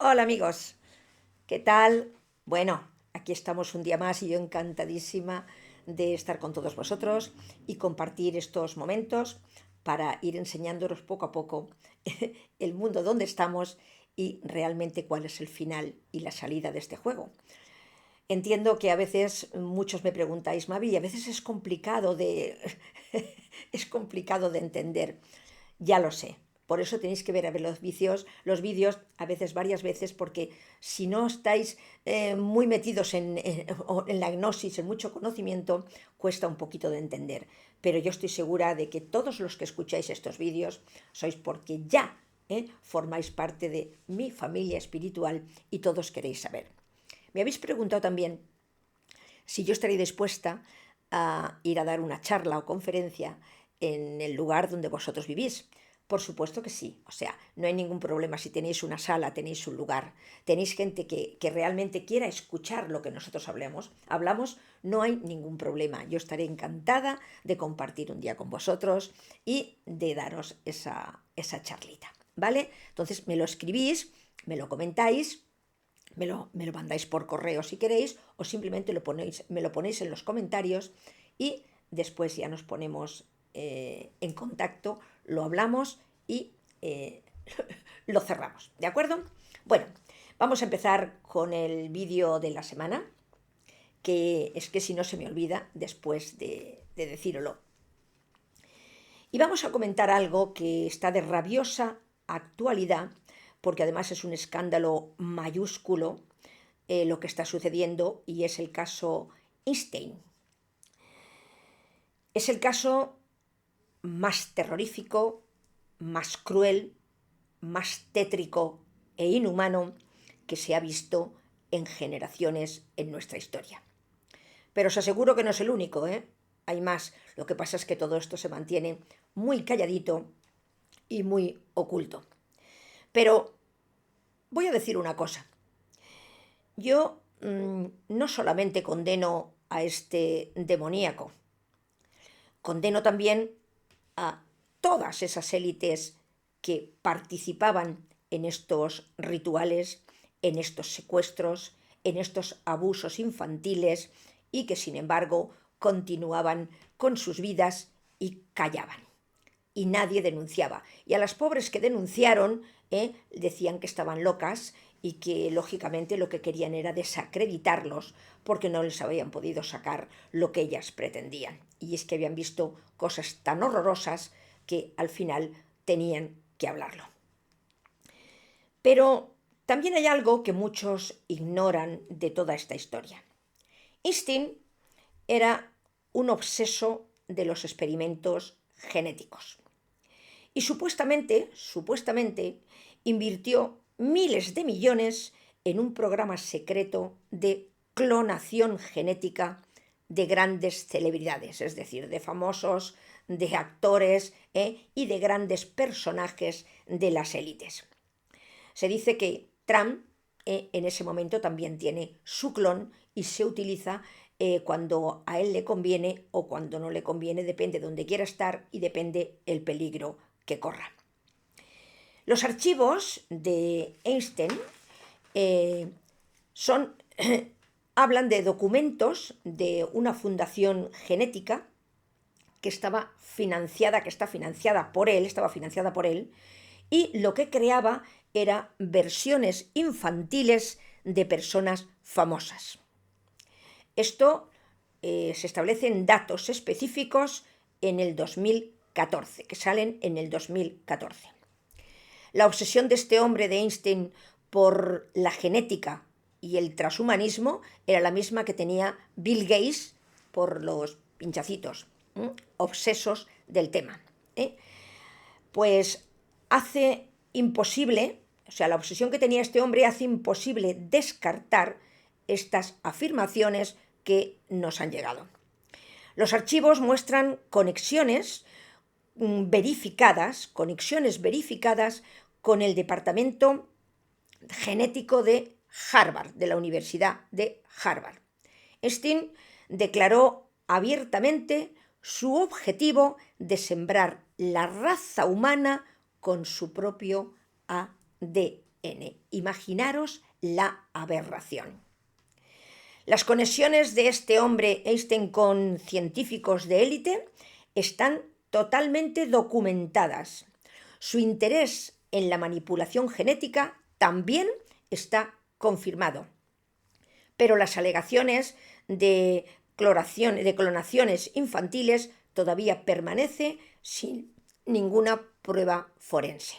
Hola amigos, ¿qué tal? Bueno, aquí estamos un día más y yo encantadísima de estar con todos vosotros y compartir estos momentos para ir enseñándonos poco a poco el mundo donde estamos y realmente cuál es el final y la salida de este juego. Entiendo que a veces muchos me preguntáis, Mavi, a veces es complicado de es complicado de entender. Ya lo sé. Por eso tenéis que ver a ver los vídeos a veces varias veces, porque si no estáis muy metidos en la gnosis, en mucho conocimiento, cuesta un poquito de entender. Pero yo estoy segura de que todos los que escucháis estos vídeos sois porque ya formáis parte de mi familia espiritual y todos queréis saber. Me habéis preguntado también si yo estaría dispuesta a ir a dar una charla o conferencia en el lugar donde vosotros vivís. Por supuesto que sí, o sea, no hay ningún problema si tenéis una sala, tenéis un lugar, tenéis gente que realmente quiera escuchar lo que nosotros hablamos, no hay ningún problema. Yo estaré encantada de compartir un día con vosotros y de daros esa charlita, ¿vale? Entonces me lo escribís, me lo comentáis, me lo mandáis por correo si queréis, o simplemente me lo ponéis en los comentarios y después ya nos ponemos en contacto, lo hablamos y lo cerramos, ¿de acuerdo? Bueno, vamos a empezar con el vídeo de la semana, que es que si no se me olvida después de decíroslo. Y vamos a comentar algo que está de rabiosa actualidad, porque además es un escándalo mayúsculo lo que está sucediendo, y es el caso Einstein. Es el caso más terrorífico, más cruel, más tétrico e inhumano que se ha visto en generaciones en nuestra historia. Pero os aseguro que no es el único, ¿eh? Hay más. Lo que pasa es que todo esto se mantiene muy calladito y muy oculto. Pero voy a decir una cosa. Yo no solamente condeno a este demoníaco, condeno también a todas esas élites que participaban en estos rituales, en estos secuestros, en estos abusos infantiles y que sin embargo continuaban con sus vidas y callaban. Y nadie denunciaba. Y a las pobres que denunciaron decían que estaban locas y que lógicamente lo que querían era desacreditarlos porque no les habían podido sacar lo que ellas pretendían. Y es que habían visto cosas tan horrorosas que al final tenían que hablarlo. Pero también hay algo que muchos ignoran de toda esta historia. Einstein era un obseso de los experimentos genéticos. Y supuestamente, invirtió miles de millones en un programa secreto de clonación genética de grandes celebridades, es decir, de famosos, de actores y de grandes personajes de las élites. Se dice que Trump en ese momento también tiene su clon y se utiliza cuando a él le conviene o cuando no le conviene, depende de donde quiera estar y depende el peligro que corra. Los archivos de Einstein son, hablan de documentos de una fundación genética que está financiada por él, y lo que creaba era versiones infantiles de personas famosas. Esto se establecen datos específicos en el 2014, que salen en el 2014. La obsesión de este hombre de Einstein por la genética y el transhumanismo era la misma que tenía Bill Gates por los pinchacitos, obsesos del tema. Pues hace imposible, o sea, la obsesión que tenía este hombre hace imposible descartar estas afirmaciones que nos han llegado. Los archivos muestran conexiones verificadas con el departamento genético de Harvard, de la Universidad de Harvard. Einstein declaró abiertamente su objetivo de sembrar la raza humana con su propio ADN. Imaginaros la aberración. Las conexiones de este hombre Einstein con científicos de élite están totalmente documentadas. Su interés en la manipulación genética también está confirmado. Pero las alegaciones de clonaciones infantiles todavía permanece sin ninguna prueba forense.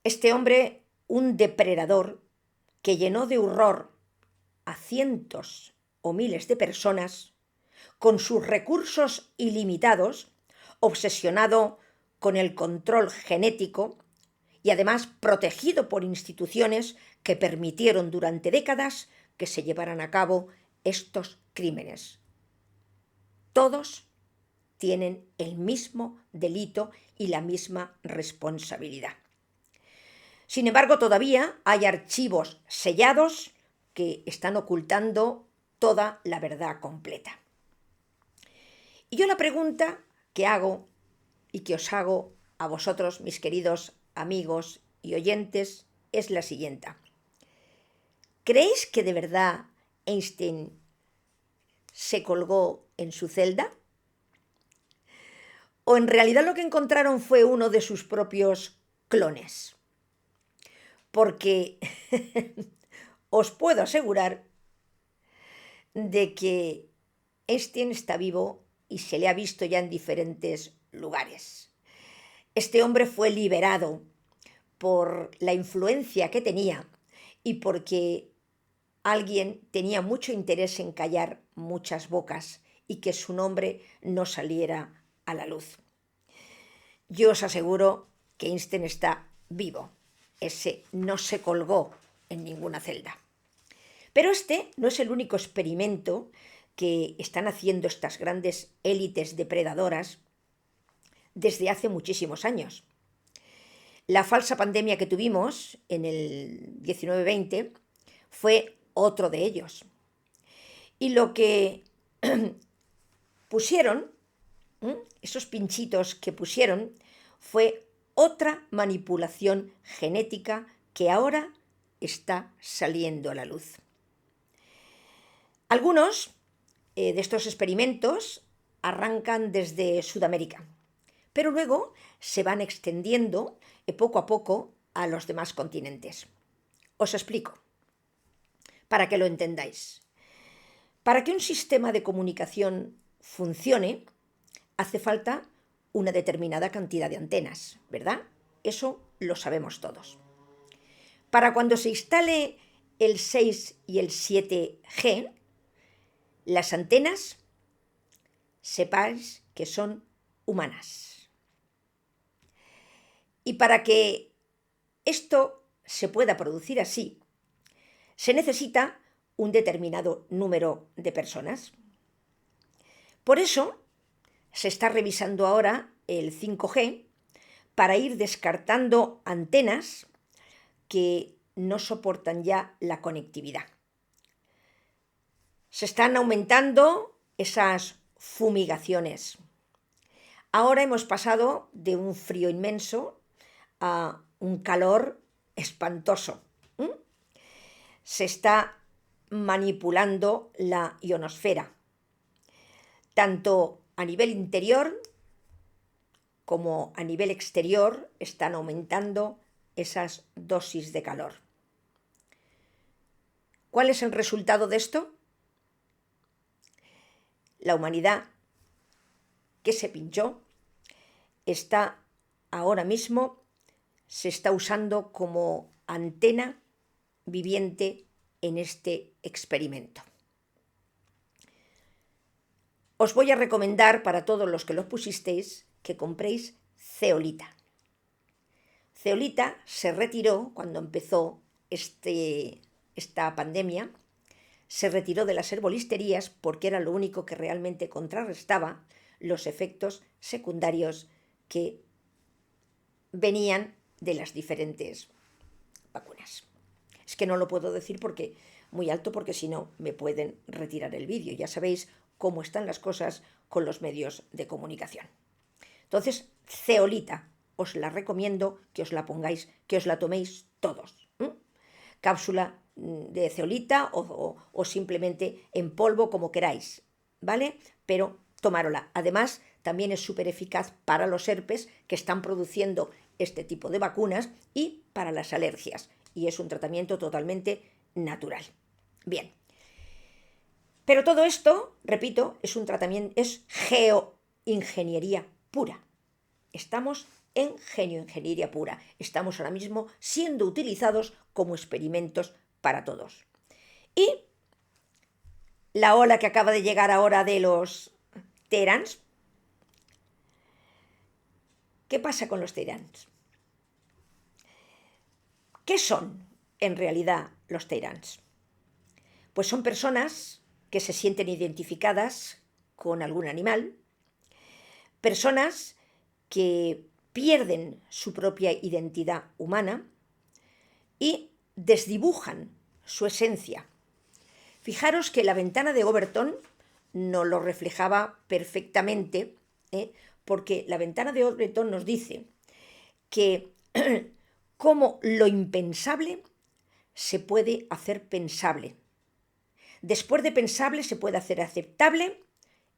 Este hombre, un depredador que llenó de horror a cientos o miles de personas, con sus recursos ilimitados, obsesionado con el control genético y además protegido por instituciones que permitieron durante décadas que se llevaran a cabo estos crímenes. Todos tienen el mismo delito y la misma responsabilidad. Sin embargo, todavía hay archivos sellados que están ocultando toda la verdad completa. Y yo la pregunta que hago y que os hago a vosotros, mis queridos amigos y oyentes, es la siguiente. ¿Creéis que de verdad Einstein se colgó en su celda? ¿O en realidad lo que encontraron fue uno de sus propios clones? Porque os puedo asegurar de que Einstein está vivo y se le ha visto ya en diferentes lugares. Este hombre fue liberado por la influencia que tenía y porque alguien tenía mucho interés en callar muchas bocas y que su nombre no saliera a la luz. Yo os aseguro que Einstein está vivo. Ese no se colgó en ninguna celda. Pero este no es el único experimento que están haciendo estas grandes élites depredadoras desde hace muchísimos años. La falsa pandemia que tuvimos en el 19-20 fue otro de ellos. Y lo que pusieron, esos pinchitos que pusieron, fue otra manipulación genética que ahora está saliendo a la luz. Algunos de estos experimentos arrancan desde Sudamérica, pero luego se van extendiendo poco a poco a los demás continentes. Os explico, para que lo entendáis. Para que un sistema de comunicación funcione, hace falta una determinada cantidad de antenas, ¿verdad? Eso lo sabemos todos. Para cuando se instale el 6 y el 7G, las antenas, sepáis que son humanas. Y para que esto se pueda producir así, se necesita un determinado número de personas. Por eso se está revisando ahora el 5G para ir descartando antenas que no soportan ya la conectividad. Se están aumentando esas fumigaciones. Ahora hemos pasado de un frío inmenso a un calor espantoso. Se está manipulando la ionosfera, tanto a nivel interior como a nivel exterior están aumentando esas dosis de calor. ¿Cuál es el resultado de esto? La humanidad que se pinchó está ahora mismo, se está usando como antena viviente en este experimento. Os voy a recomendar para todos los que lo pusisteis que compréis zeolita. Zeolita se retiró cuando empezó esta pandemia, se retiró de las herbolisterías porque era lo único que realmente contrarrestaba los efectos secundarios que venían de las diferentes vacunas. Es que no lo puedo decir porque muy alto, porque si no me pueden retirar el vídeo. Ya sabéis cómo están las cosas con los medios de comunicación. Entonces, zeolita, os la recomiendo que os la pongáis, que os la toméis todos. Cápsula de zeolita o simplemente en polvo, como queráis, ¿vale? Pero tomárola. Además, también es súper eficaz para los herpes que están produciendo este tipo de vacunas y para las alergias. Y es un tratamiento totalmente natural. Bien. Pero todo esto, repito, es un tratamiento, es geoingeniería pura. Estamos en geoingeniería pura. Estamos ahora mismo siendo utilizados como experimentos para todos. Y la ola que acaba de llegar ahora de los Terans. ¿Qué pasa con los Terans? ¿Qué son en realidad los Terans? Pues son personas que se sienten identificadas con algún animal, personas que pierden su propia identidad humana y desdibujan su esencia. Fijaros que la ventana de Overton nos lo reflejaba perfectamente, porque la ventana de Overton nos dice que cómo lo impensable se puede hacer pensable. Después de pensable se puede hacer aceptable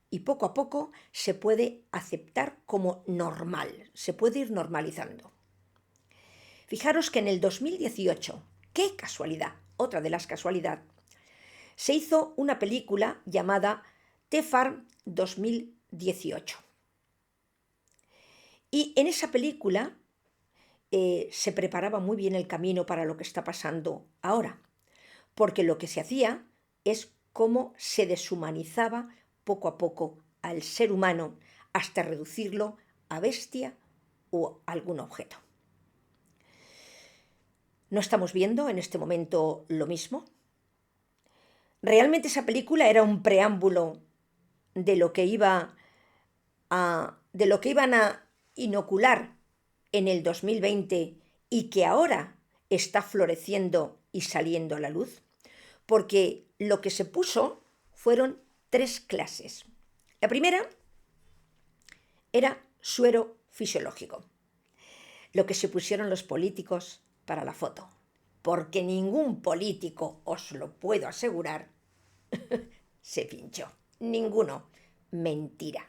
y poco a poco se puede aceptar como normal, se puede ir normalizando. Fijaros que en el 2018, qué casualidad, otra de las casualidades, se hizo una película llamada T-Farm 2018. Y en esa película se preparaba muy bien el camino para lo que está pasando ahora, porque lo que se hacía es cómo se deshumanizaba poco a poco al ser humano hasta reducirlo a bestia o algún objeto. ¿No estamos viendo en este momento lo mismo? Realmente esa película era un preámbulo de lo que iban a inocular en el 2020 y que ahora está floreciendo y saliendo a la luz, porque lo que se puso fueron 3 clases. La primera era suero fisiológico, lo que se pusieron los políticos para la foto, porque ningún político, os lo puedo asegurar, se pinchó. Ninguno. Mentira.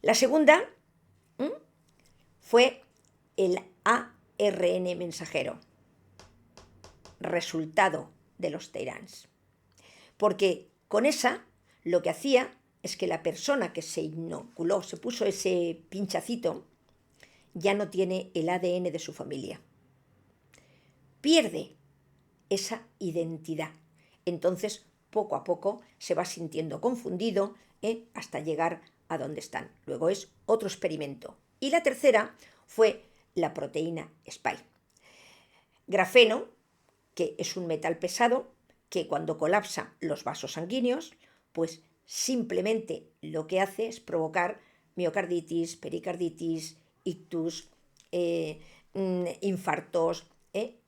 La segunda fue el ARN mensajero, resultado de los Terans. Porque con esa lo que hacía es que la persona que se inoculó, se puso ese pinchacito, ya no tiene el ADN de su familia. Pierde esa identidad. Entonces, poco a poco se va sintiendo confundido hasta llegar a donde están. Luego es otro experimento. Y la tercera fue la proteína Spike. Grafeno, que es un metal pesado, que cuando colapsa los vasos sanguíneos, pues simplemente lo que hace es provocar miocarditis, pericarditis, ictus, infartos,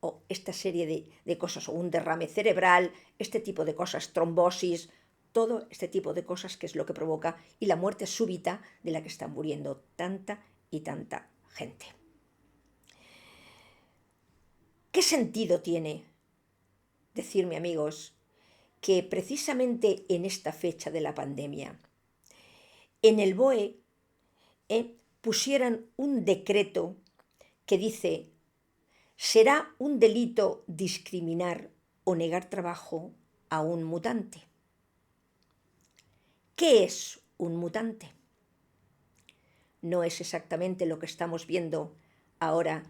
o esta serie de cosas, o un derrame cerebral, este tipo de cosas, trombosis, todo este tipo de cosas que es lo que provoca, y la muerte súbita de la que está muriendo tanta y tanta gente. ¿Qué sentido tiene decirme, amigos, que precisamente en esta fecha de la pandemia, en el BOE pusieran un decreto que dice: será un delito discriminar o negar trabajo a un mutante? ¿Qué es un mutante? No es exactamente lo que estamos viendo ahora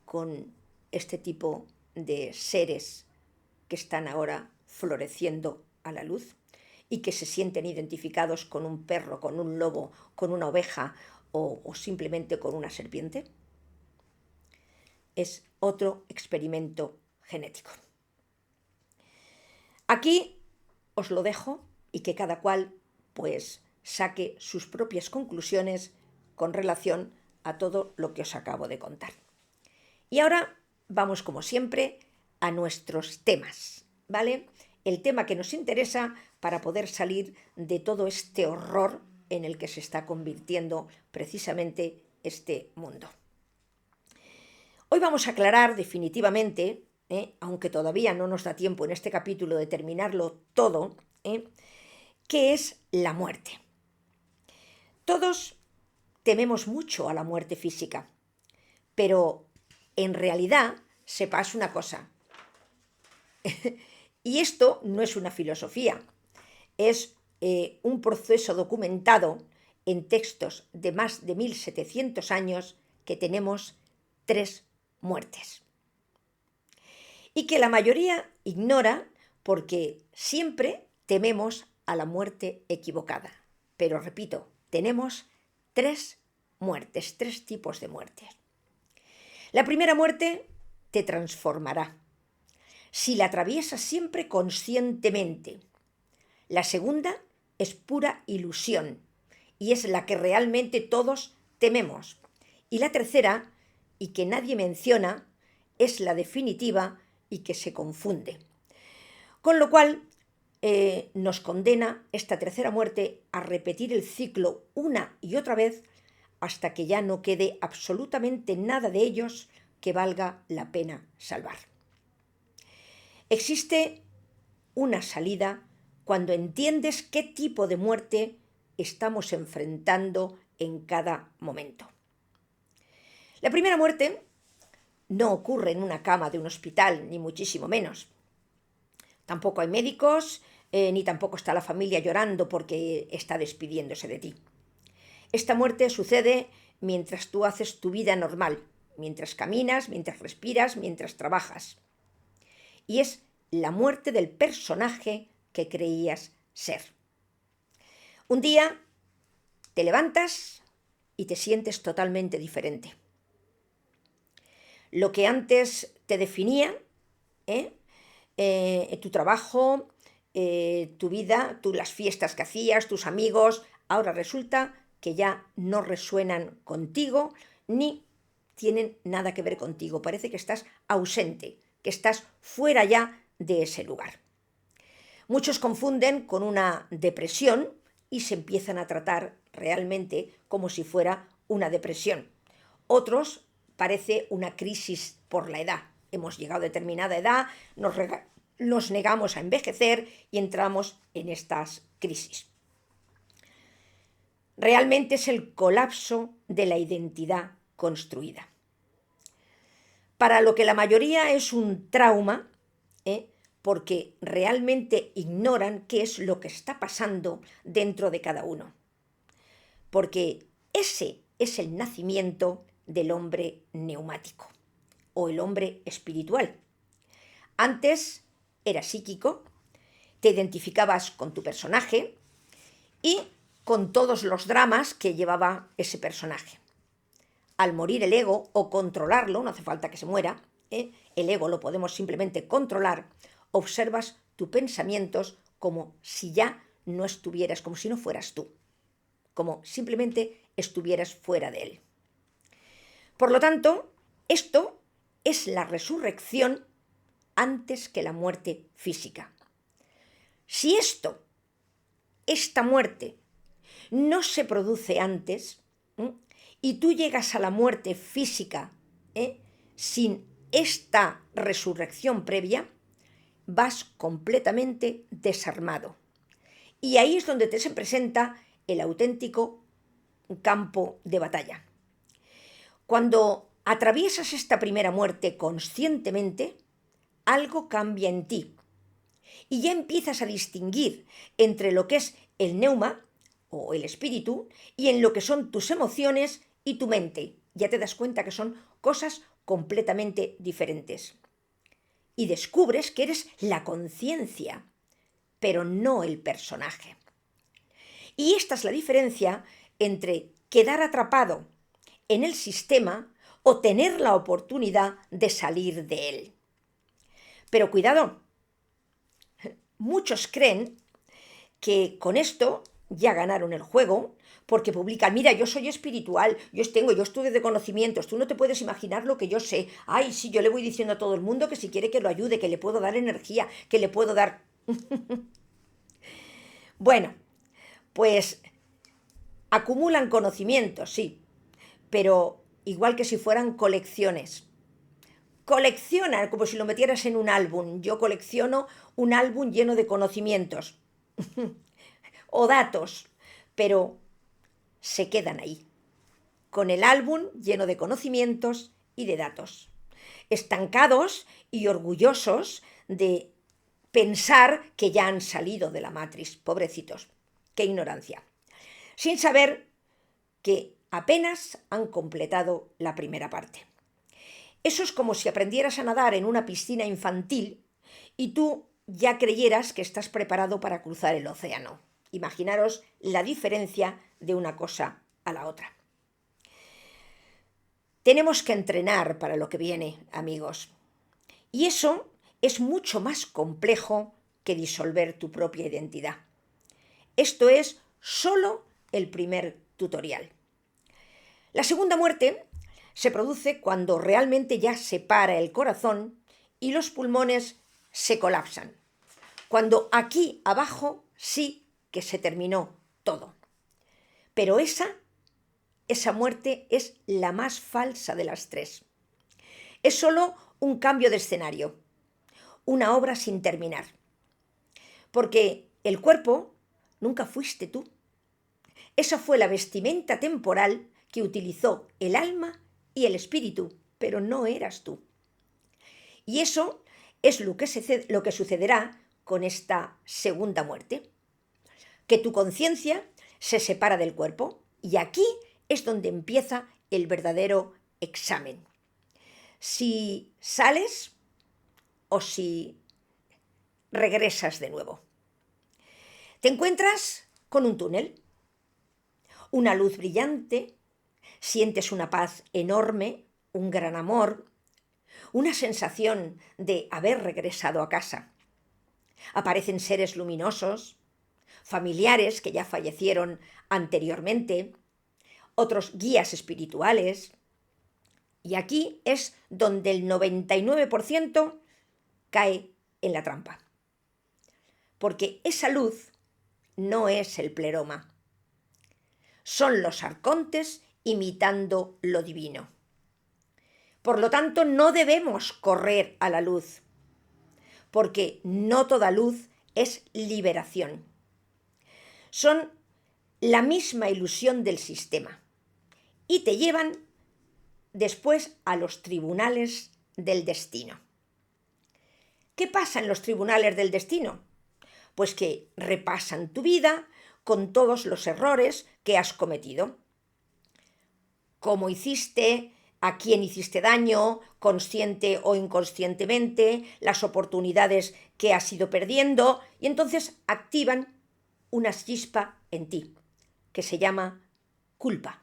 con este tipo de seres que están ahora floreciendo a la luz y que se sienten identificados con un perro, con un lobo, con una oveja o simplemente con una serpiente. Es otro experimento genético. Aquí os lo dejo y que cada cual pues saque sus propias conclusiones con relación a todo lo que os acabo de contar. Y ahora vamos, como siempre, a nuestros temas, ¿vale? El tema que nos interesa para poder salir de todo este horror en el que se está convirtiendo precisamente este mundo. Hoy vamos a aclarar definitivamente, aunque todavía no nos da tiempo en este capítulo de terminarlo todo, qué es la muerte. Todos tememos mucho a la muerte física, pero en realidad sepas una cosa, y esto no es una filosofía, es un proceso documentado en textos de más de 1700 años que tenemos 3 muertes. Y que la mayoría ignora porque siempre tememos a la muerte equivocada. Pero repito, tenemos 3 muertes, 3 tipos de muertes. La primera muerte te transformará si la atraviesas siempre conscientemente. La segunda es pura ilusión y es la que realmente todos tememos. Y la tercera, y que nadie menciona, es la definitiva y que se confunde. Con lo cual, nos condena esta tercera muerte a repetir el ciclo una y otra vez hasta que ya no quede absolutamente nada de ellos que valga la pena salvar. Existe una salida cuando entiendes qué tipo de muerte estamos enfrentando en cada momento. La primera muerte no ocurre en una cama de un hospital, ni muchísimo menos. Tampoco hay médicos, ni tampoco está la familia llorando porque está despidiéndose de ti. Esta muerte sucede mientras tú haces tu vida normal, mientras caminas, mientras respiras, mientras trabajas. Y es la muerte del personaje que creías ser. Un día te levantas y te sientes totalmente diferente. Lo que antes te definía, tu trabajo, tu vida, las fiestas que hacías, tus amigos, ahora resulta que ya no resuenan contigo ni tienen nada que ver contigo. Parece que estás ausente, que estás fuera ya de ese lugar. Muchos confunden con una depresión y se empiezan a tratar realmente como si fuera una depresión. Otros parece una crisis por la edad. Hemos llegado a determinada edad, nos negamos a envejecer y entramos en estas crisis. Realmente es el colapso de la identidad construida. Para lo que la mayoría es un trauma, porque realmente ignoran qué es lo que está pasando dentro de cada uno. Porque ese es el nacimiento del hombre neumático o el hombre espiritual. Antes eras psíquico, te identificabas con tu personaje y con todos los dramas que llevaba ese personaje. Al morir el ego o controlarlo, no hace falta que se muera, el ego lo podemos simplemente controlar, observas tus pensamientos como si ya no estuvieras, como si no fueras tú, como simplemente estuvieras fuera de él. Por lo tanto, esto es la resurrección antes que la muerte física. Si esta muerte, no se produce antes, y tú llegas a la muerte física sin esta resurrección previa, vas completamente desarmado. Y ahí es donde se presenta el auténtico campo de batalla. Cuando atraviesas esta primera muerte conscientemente, algo cambia en ti. Y ya empiezas a distinguir entre lo que es el neuma o el espíritu y en lo que son tus emociones y tu mente. Ya te das cuenta que son cosas completamente diferentes. Y descubres que eres la conciencia, pero no el personaje. Y esta es la diferencia entre quedar atrapado en el sistema o tener la oportunidad de salir de él. Pero cuidado, muchos creen que con esto ya ganaron el juego, porque publican, mira, yo soy espiritual, yo estudio de conocimientos, tú no te puedes imaginar lo que yo sé. Ay, sí, yo le voy diciendo a todo el mundo que si quiere que lo ayude, que le puedo dar energía, que le puedo dar... Bueno, pues acumulan conocimientos, sí, pero igual que si fueran colecciones. Colecciona como si lo metieras en un álbum. Yo colecciono un álbum lleno de conocimientos o datos, pero se quedan ahí, con el álbum lleno de conocimientos y de datos, estancados y orgullosos de pensar que ya han salido de la matriz, pobrecitos, qué ignorancia, sin saber que apenas han completado la primera parte. Eso es como si aprendieras a nadar en una piscina infantil y tú ya creyeras que estás preparado para cruzar el océano. Imaginaros la diferencia de una cosa a la otra. Tenemos que entrenar para lo que viene, amigos. Y eso es mucho más complejo que disolver tu propia identidad. Esto es solo el primer tutorial. La segunda muerte se produce cuando realmente ya se para el corazón y los pulmones se colapsan. Cuando aquí abajo sí que se terminó todo. Pero esa muerte es la más falsa de las tres. Es solo un cambio de escenario, una obra sin terminar. Porque el cuerpo nunca fuiste tú. Esa fue la vestimenta temporal que utilizó el alma y el espíritu, pero no eras tú. Y eso es lo que sucederá con esta segunda muerte. Que tu conciencia se separa del cuerpo y aquí es donde empieza el verdadero examen. Si sales o si regresas de nuevo. Te encuentras con un túnel, una luz brillante, sientes una paz enorme, un gran amor, una sensación de haber regresado a casa. Aparecen seres luminosos, familiares que ya fallecieron anteriormente, otros guías espirituales, y aquí es donde el 99% cae en la trampa. Porque esa luz no es el pleroma, son los arcontes imitando lo divino. Por lo tanto, no debemos correr a la luz, porque no toda luz es liberación. Son la misma ilusión del sistema y te llevan después a los tribunales del destino. ¿Qué pasa en los tribunales del destino? Pues que repasan tu vida con todos los errores que has cometido. Cómo hiciste, a quién hiciste daño, consciente o inconscientemente, las oportunidades que has ido perdiendo, y entonces activan una chispa en ti, que se llama culpa.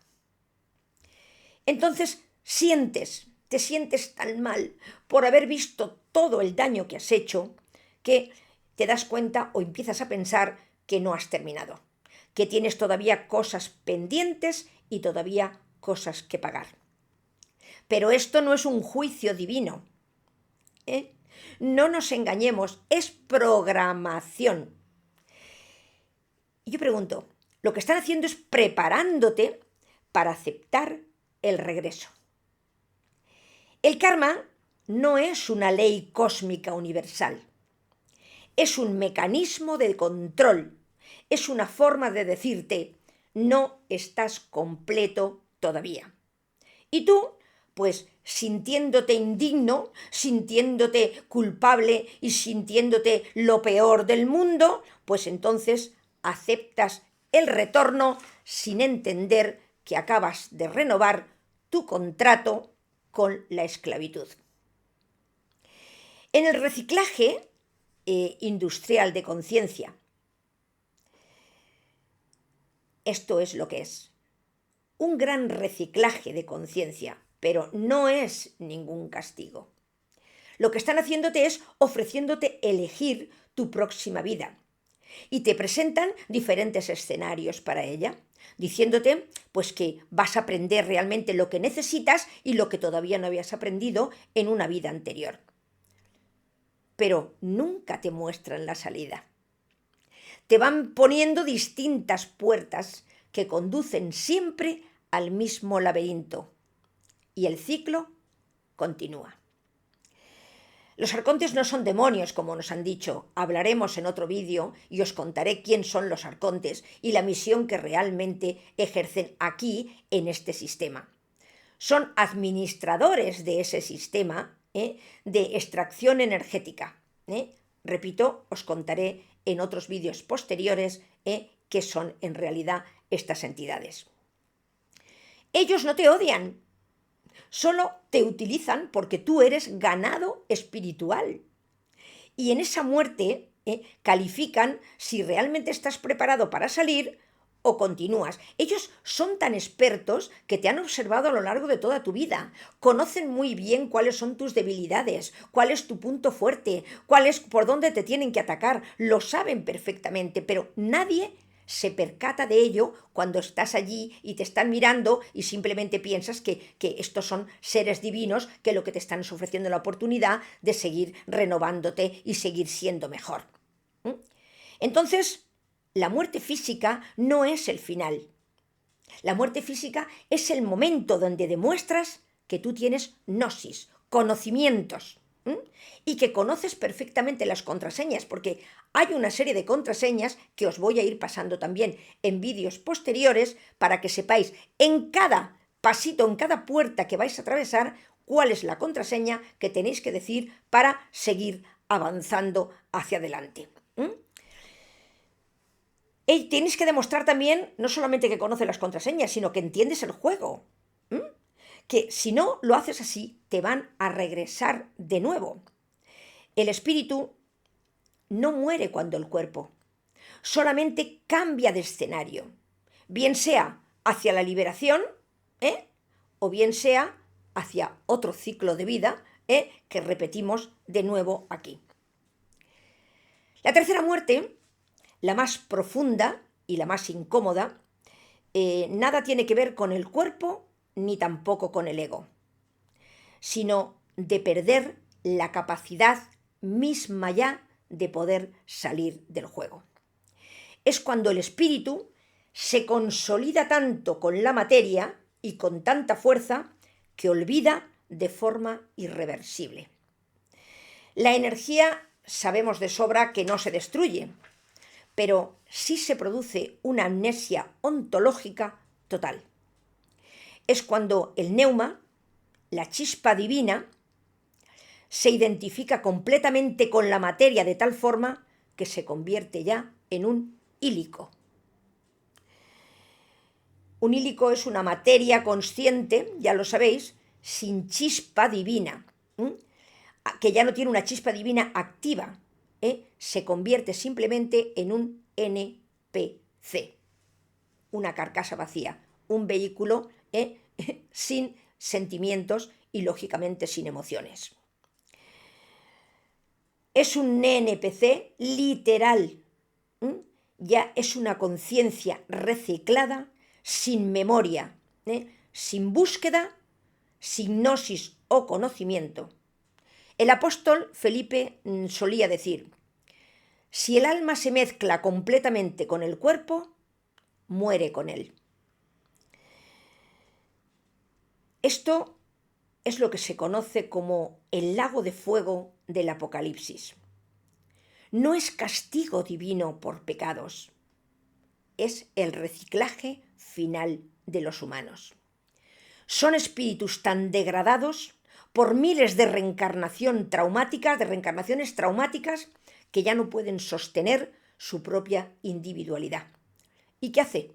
Entonces te sientes tan mal por haber visto todo el daño que has hecho, que te das cuenta o empiezas a pensar que no has terminado, que tienes todavía cosas pendientes y todavía cosas que pagar. Pero esto no es un juicio divino, ¿eh? No nos engañemos, es programación. Y yo pregunto, lo que están haciendo es preparándote para aceptar el regreso. El karma no es una ley cósmica universal. Es un mecanismo de control. Es una forma de decirte, no estás completo todavía. Y tú, pues sintiéndote indigno, sintiéndote culpable y sintiéndote lo peor del mundo, pues entonces aceptas el retorno sin entender que acabas de renovar tu contrato con la esclavitud. En el reciclaje industrial de conciencia, esto es lo que es. Un gran reciclaje de conciencia, pero no es ningún castigo. Lo que están haciéndote es ofreciéndote elegir tu próxima vida. Y te presentan diferentes escenarios para ella, diciéndote pues que vas a aprender realmente lo que necesitas y lo que todavía no habías aprendido en una vida anterior. Pero nunca te muestran la salida. Te van poniendo distintas puertas que conducen siempre al mismo laberinto y el ciclo continúa. Los arcontes no son demonios, como nos han dicho. Hablaremos en otro vídeo y os contaré quién son los arcontes y la misión que realmente ejercen aquí en este sistema. Son administradores de ese sistema de extracción energética. Repito, os contaré en otros vídeos posteriores qué son en realidad estas entidades. Ellos no te odian. Solo te utilizan porque tú eres ganado espiritual. Y en esa muerte califican si realmente estás preparado para salir o continúas. Ellos son tan expertos que te han observado a lo largo de toda tu vida. Conocen muy bien cuáles son tus debilidades, cuál es tu punto fuerte, por dónde te tienen que atacar. Lo saben perfectamente, pero nadie se percata de ello cuando estás allí y te están mirando y simplemente piensas que estos son seres divinos que lo que te están es ofreciendo la oportunidad de seguir renovándote y seguir siendo mejor. Entonces, la muerte física no es el final. La muerte física es el momento donde demuestras que tú tienes gnosis, conocimientos, y que conoces perfectamente las contraseñas, porque hay una serie de contraseñas que os voy a ir pasando también en vídeos posteriores para que sepáis en cada pasito, en cada puerta que vais a atravesar, cuál es la contraseña que tenéis que decir para seguir avanzando hacia adelante. Tienes que demostrar también, no solamente que conoces las contraseñas, sino que entiendes el juego. Que si no lo haces así, te van a regresar de nuevo. El espíritu no muere cuando el cuerpo, solamente cambia de escenario, bien sea hacia la liberación, o bien sea hacia otro ciclo de vida, que repetimos de nuevo aquí. La tercera muerte, la más profunda y la más incómoda, nada tiene que ver con el cuerpo ni tampoco con el ego, sino de perder la capacidad misma ya de poder salir del juego. Es cuando el espíritu se consolida tanto con la materia y con tanta fuerza que olvida de forma irreversible. La energía sabemos de sobra que no se destruye, pero sí se produce una amnesia ontológica total. Es cuando el neuma, la chispa divina, se identifica completamente con la materia de tal forma que se convierte ya en un ílico. Un ílico es una materia consciente, ya lo sabéis, sin chispa divina, que ya no tiene una chispa divina activa, se convierte simplemente en un NPC, una carcasa vacía, un vehículo sin sentimientos y lógicamente sin emociones. Es un NPC literal, ya es una conciencia reciclada, sin memoria, sin búsqueda, sin gnosis o conocimiento. El apóstol Felipe solía decir: si el alma se mezcla completamente con el cuerpo, muere con él. Esto es lo que se conoce como el lago de fuego del Apocalipsis. No es castigo divino por pecados, es el reciclaje final de los humanos. Son espíritus tan degradados por miles de reencarnaciones traumáticas, que ya no pueden sostener su propia individualidad. ¿Y qué hace?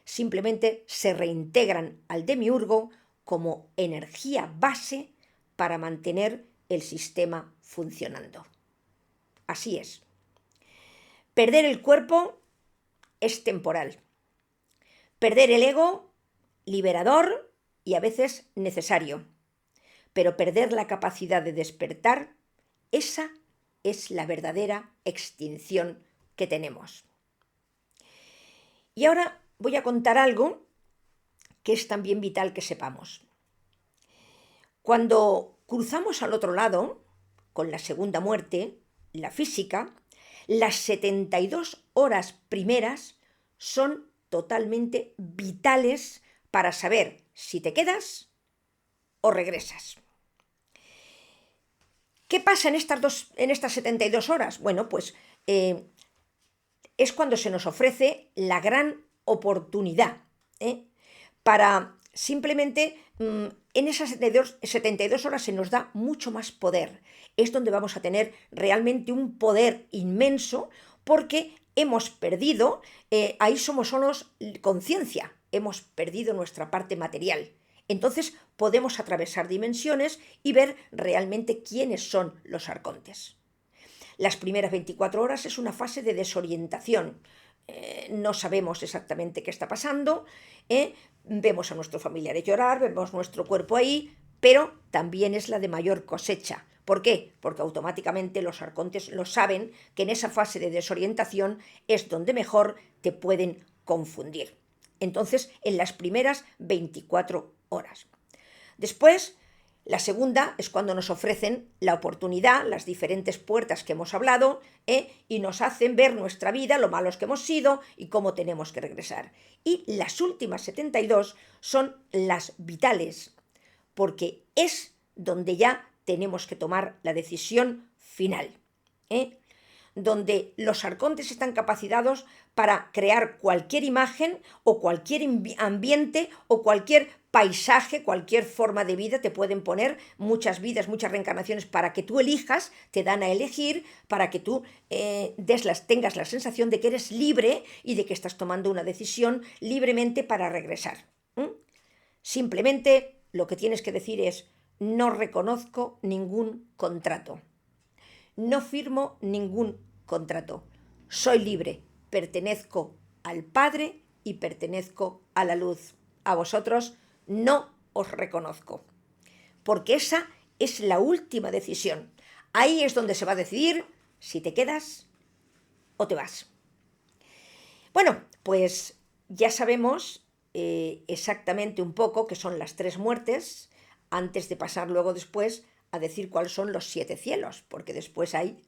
Simplemente se reintegran al demiurgo como energía base para mantener el sistema funcionando. Así es. Perder el cuerpo es temporal. Perder el ego, liberador y a veces necesario. Pero perder la capacidad de despertar, esa es la verdadera extinción que tenemos. Y ahora voy a contar algo que es también vital que sepamos. Cuando cruzamos al otro lado, con la segunda muerte, la física, las 72 horas primeras son totalmente vitales para saber si te quedas o regresas. ¿Qué pasa en estas 72 horas? Bueno, pues es cuando se nos ofrece la gran oportunidad para simplemente en esas 72 horas se nos da mucho más poder. Es donde vamos a tener realmente un poder inmenso porque hemos perdido, ahí somos solos conciencia, hemos perdido nuestra parte material. Entonces podemos atravesar dimensiones y ver realmente quiénes son los arcontes. Las primeras 24 horas es una fase de desorientación. No sabemos exactamente qué está pasando, vemos a nuestros familiares llorar, vemos nuestro cuerpo ahí, pero también es la de mayor cosecha. ¿Por qué? Porque automáticamente los arcontes lo saben que en esa fase de desorientación es donde mejor te pueden confundir. Entonces, en las primeras 24 horas. Después, la segunda es cuando nos ofrecen la oportunidad, las diferentes puertas que hemos hablado, y nos hacen ver nuestra vida, lo malos que hemos sido y cómo tenemos que regresar. Y las últimas 72 son las vitales, porque es donde ya tenemos que tomar la decisión final, donde los arcontes están capacitados para crear cualquier imagen o cualquier ambiente o cualquier paisaje, cualquier forma de vida. Te pueden poner muchas vidas, muchas reencarnaciones para que tú elijas, te dan a elegir, para que tú tengas la sensación de que eres libre y de que estás tomando una decisión libremente para regresar. Simplemente lo que tienes que decir es: no reconozco ningún contrato, no firmo ningún contrato, soy libre, pertenezco al Padre y pertenezco a la luz. A vosotros no os reconozco, porque esa es la última decisión. Ahí es donde se va a decidir si te quedas o te vas. Bueno, pues ya sabemos exactamente un poco qué son las 3 muertes, antes de pasar luego después a decir cuáles son los 7 cielos, porque después hay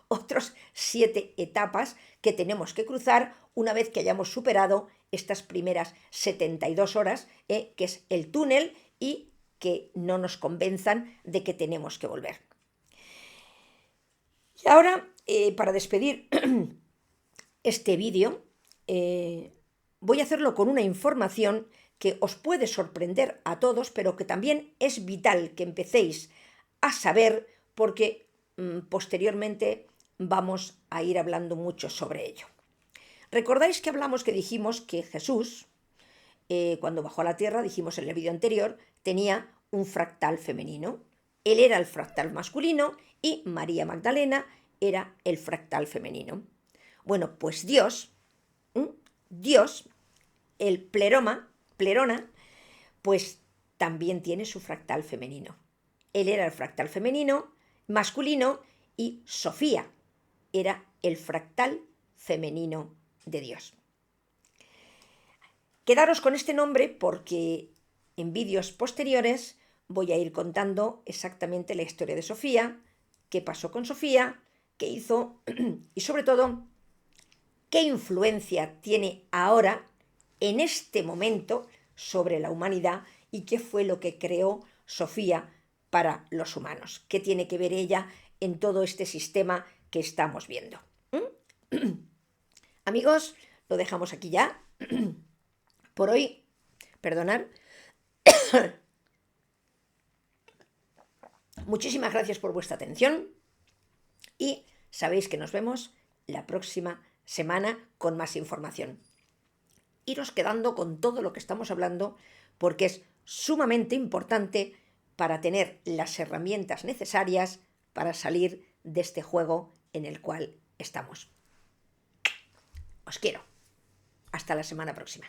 otros 7 etapas que tenemos que cruzar una vez que hayamos superado estas primeras 72 horas, que es el túnel, y que no nos convenzan de que tenemos que volver. Y ahora, para despedir este vídeo, voy a hacerlo con una información que os puede sorprender a todos, pero que también es vital que empecéis a saber, porque posteriormente vamos a ir hablando mucho sobre ello. ¿Recordáis que dijimos que Jesús, cuando bajó a la tierra, dijimos en el vídeo anterior, tenía un fractal femenino? Él era el fractal masculino y María Magdalena era el fractal femenino. Bueno, pues Dios, el plerona, pues también tiene su fractal femenino. Él era el fractal femenino, masculino, y Sofía era el fractal femenino de Dios. Quedaros con este nombre porque en vídeos posteriores voy a ir contando exactamente la historia de Sofía, qué pasó con Sofía, qué hizo y sobre todo qué influencia tiene ahora, en este momento, sobre la humanidad y qué fue lo que creó Sofía para los humanos. ¿Qué tiene que ver ella en todo este sistema que estamos viendo? Amigos, lo dejamos aquí ya. Por hoy, perdonad. Muchísimas gracias por vuestra atención y sabéis que nos vemos la próxima semana con más información. Iros quedando con todo lo que estamos hablando porque es sumamente importante para tener las herramientas necesarias para salir de este juego en el cual estamos. Os quiero. Hasta la semana próxima.